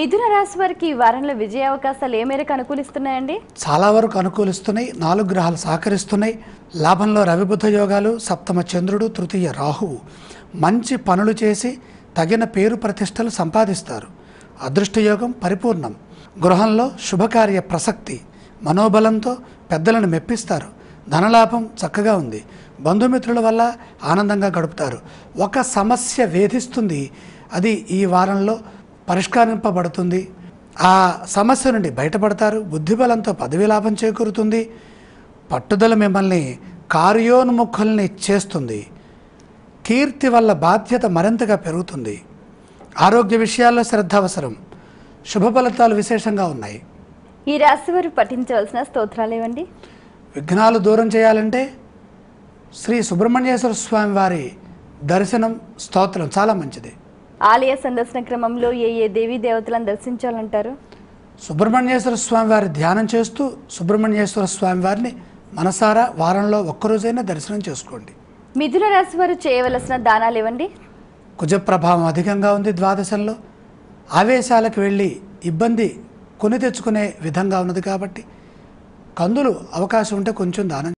మిథున రాశి వారికి ఈ వారంలో విజయ అవకాశాలు ఏ మేరకు అనుకూలిస్తున్నాయండి? చాలా వరకు అనుకూలిస్తున్నాయి. 4 గ్రహాలు సహకరిస్తున్నాయి. లాభంలో రవి బుధ యోగాలు, సప్తమ చంద్రుడు, తృతీయ రాహువు. మంచి పనులు చేసి తగిన పేరు ప్రతిష్టలు సంపాదిస్తారు. అదృష్టయోగం పరిపూర్ణం. గృహంలో శుభకార్య ప్రసక్తి. మనోబలంతో పెద్దలను మెప్పిస్తారు. ధనలాభం చక్కగా ఉంది. బంధుమిత్రుల వల్ల ఆనందంగా గడుపుతారు. ఒక సమస్య వేధిస్తుంది, అది ఈ వారంలో పరిష్కరింపబడుతుంది. ఆ సమస్య నుండి బయటపడతారు. బుద్ధిబలంతో పదవి లాభం చేకూరుతుంది. పట్టుదల మిమ్మల్ని కార్యోన్ముఖుల్ని చేస్తుంది. కీర్తి వల్ల బాధ్యత మరింతగా పెరుగుతుంది. ఆరోగ్య విషయాల్లో శ్రద్ధ అవసరం. శుభ ఫలితాలు విశేషంగా ఉన్నాయి. ఈ రాశి వారు పఠించవలసిన స్తోత్రాలు ఏవండి? విఘ్నాలు దూరం చేయాలంటే శ్రీ సుబ్రహ్మణ్యేశ్వర స్వామి వారి దర్శనం, స్తోత్రం చాలా మంచిది. ఆలయ సందర్శన క్రమంలో ఏ దేవీ దేవతలను దర్శించాలంటారు? సుబ్రహ్మణ్యేశ్వర స్వామి వారి ధ్యానం చేస్తూ సుబ్రహ్మణ్యేశ్వర స్వామి వారిని మనసారా వారంలో ఒక్కరోజైనా దర్శనం చేసుకోండి. మిథున రాశి వారు చేయవలసిన దానాలు ఏవండి? కుజ ప్రభావం అధికంగా ఉంది. ద్వాదశంలో ఆవేశాలకు వెళ్ళి ఇబ్బంది కొని తెచ్చుకునే విధంగా ఉన్నది కాబట్టి కందులు అవకాశం ఉంటే కొంచెం దానం